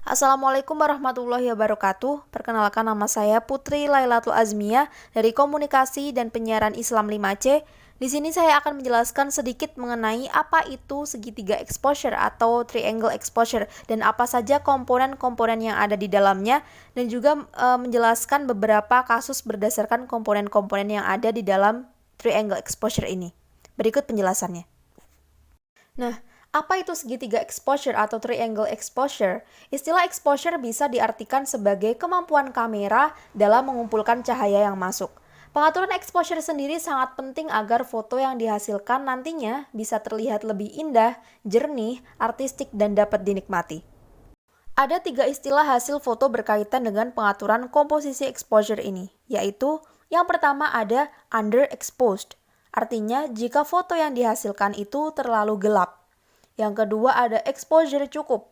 Assalamualaikum warahmatullahi wabarakatuh. Perkenalkan, nama saya Putri Lailatul Azmiyah dari Komunikasi dan Penyiaran Islam 5C. Di sini saya akan menjelaskan sedikit mengenai apa itu segitiga exposure atau triangle exposure dan apa saja komponen-komponen yang ada di dalamnya, dan juga menjelaskan beberapa kasus berdasarkan komponen-komponen yang ada di dalam triangle exposure ini. Berikut penjelasannya. Nah, apa itu segitiga exposure atau triangle exposure? Istilah exposure bisa diartikan sebagai kemampuan kamera dalam mengumpulkan cahaya yang masuk. Pengaturan exposure sendiri sangat penting agar foto yang dihasilkan nantinya bisa terlihat lebih indah, jernih, artistik, dan dapat dinikmati. Ada 3 istilah hasil foto berkaitan dengan pengaturan komposisi exposure ini, yaitu yang pertama ada underexposed, artinya jika foto yang dihasilkan itu terlalu gelap. Yang kedua ada exposure cukup,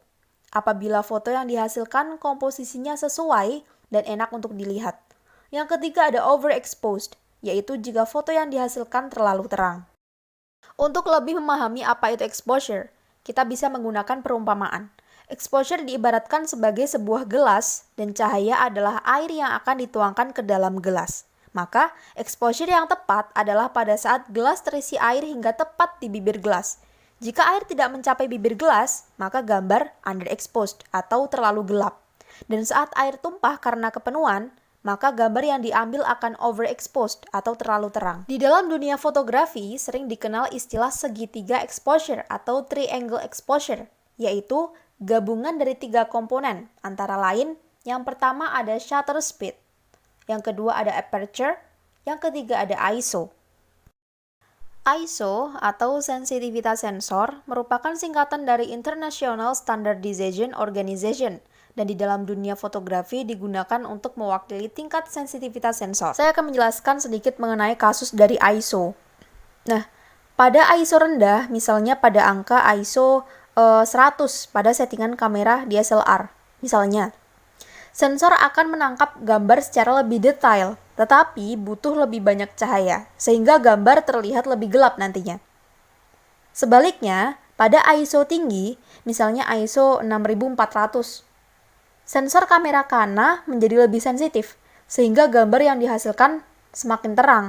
apabila foto yang dihasilkan komposisinya sesuai dan enak untuk dilihat. Yang ketiga ada overexposed, yaitu jika foto yang dihasilkan terlalu terang. Untuk lebih memahami apa itu exposure, kita bisa menggunakan perumpamaan. Exposure diibaratkan sebagai sebuah gelas dan cahaya adalah air yang akan dituangkan ke dalam gelas. Maka, exposure yang tepat adalah pada saat gelas terisi air hingga tepat di bibir gelas. Jika air tidak mencapai bibir gelas, maka gambar underexposed atau terlalu gelap. Dan saat air tumpah karena kepenuhan, maka gambar yang diambil akan overexposed atau terlalu terang. Di dalam dunia fotografi sering dikenal istilah segitiga exposure atau triangle exposure, yaitu gabungan dari 3 komponen, antara lain yang pertama ada shutter speed, yang kedua ada aperture, yang ketiga ada ISO. ISO atau sensitivitas sensor merupakan singkatan dari International Standardization Organization dan di dalam dunia fotografi digunakan untuk mewakili tingkat sensitivitas sensor. Saya akan menjelaskan sedikit mengenai kasus dari ISO. Nah, pada ISO rendah, misalnya pada angka ISO 100 pada settingan kamera DSLR, misalnya, sensor akan menangkap gambar secara lebih detail, tetapi butuh lebih banyak cahaya, sehingga gambar terlihat lebih gelap nantinya. Sebaliknya, pada ISO tinggi, misalnya ISO 6400, sensor kamera Kana menjadi lebih sensitif, sehingga gambar yang dihasilkan semakin terang.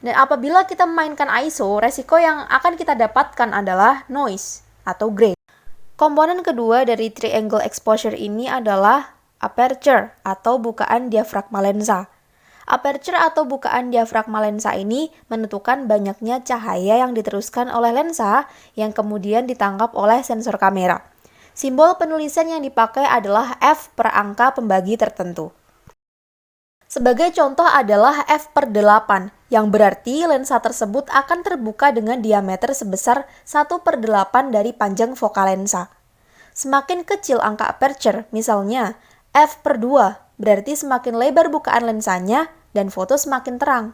Dan apabila kita memainkan ISO, resiko yang akan kita dapatkan adalah noise atau grain. Komponen kedua dari triangle exposure ini adalah aperture atau bukaan diafragma lensa. Aperture atau bukaan diafragma lensa ini menentukan banyaknya cahaya yang diteruskan oleh lensa yang kemudian ditangkap oleh sensor kamera. Simbol penulisan yang dipakai adalah F per angka pembagi tertentu. Sebagai contoh adalah F per 8, yang berarti lensa tersebut akan terbuka dengan diameter sebesar 1 per 8 dari panjang fokal lensa. Semakin kecil angka aperture, misalnya F per 2, berarti semakin lebar bukaan lensanya dan foto semakin terang.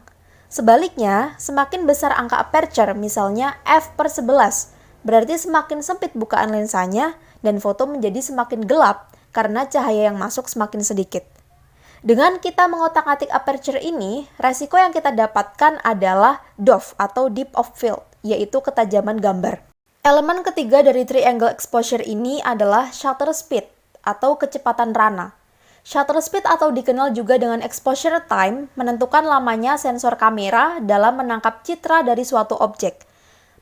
Sebaliknya, semakin besar angka aperture, misalnya F per 11, berarti semakin sempit bukaan lensanya dan foto menjadi semakin gelap karena cahaya yang masuk semakin sedikit. Dengan kita mengotak-atik aperture ini, resiko yang kita dapatkan adalah DOF atau Deep of Field, yaitu ketajaman gambar. Elemen ketiga dari triangle exposure ini adalah shutter speed atau kecepatan rana. Shutter speed atau dikenal juga dengan exposure time menentukan lamanya sensor kamera dalam menangkap citra dari suatu objek.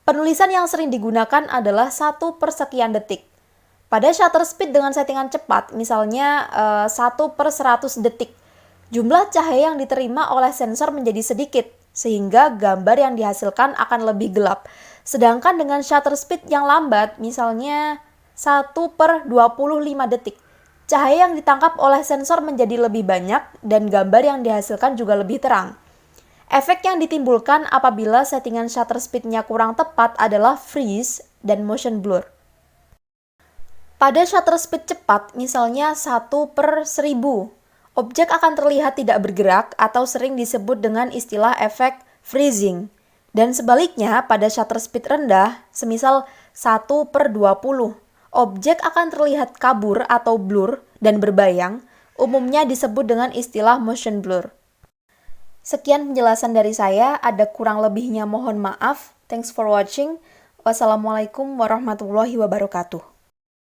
Penulisan yang sering digunakan adalah 1 per sekian detik. Pada shutter speed dengan settingan cepat, misalnya 1 per 100 detik, jumlah cahaya yang diterima oleh sensor menjadi sedikit, sehingga gambar yang dihasilkan akan lebih gelap. Sedangkan dengan shutter speed yang lambat, misalnya 1 per 25 detik, cahaya yang ditangkap oleh sensor menjadi lebih banyak dan gambar yang dihasilkan juga lebih terang. Efek yang ditimbulkan apabila settingan shutter speed-nya kurang tepat adalah freeze dan motion blur. Pada shutter speed cepat, misalnya 1 per 1000, objek akan terlihat tidak bergerak atau sering disebut dengan istilah efek freezing. Dan sebaliknya, pada shutter speed rendah, semisal 1 per 20, objek akan terlihat kabur atau blur dan berbayang, umumnya disebut dengan istilah motion blur. Sekian penjelasan dari saya, ada kurang lebihnya mohon maaf. Thanks for watching. Wassalamualaikum warahmatullahi wabarakatuh.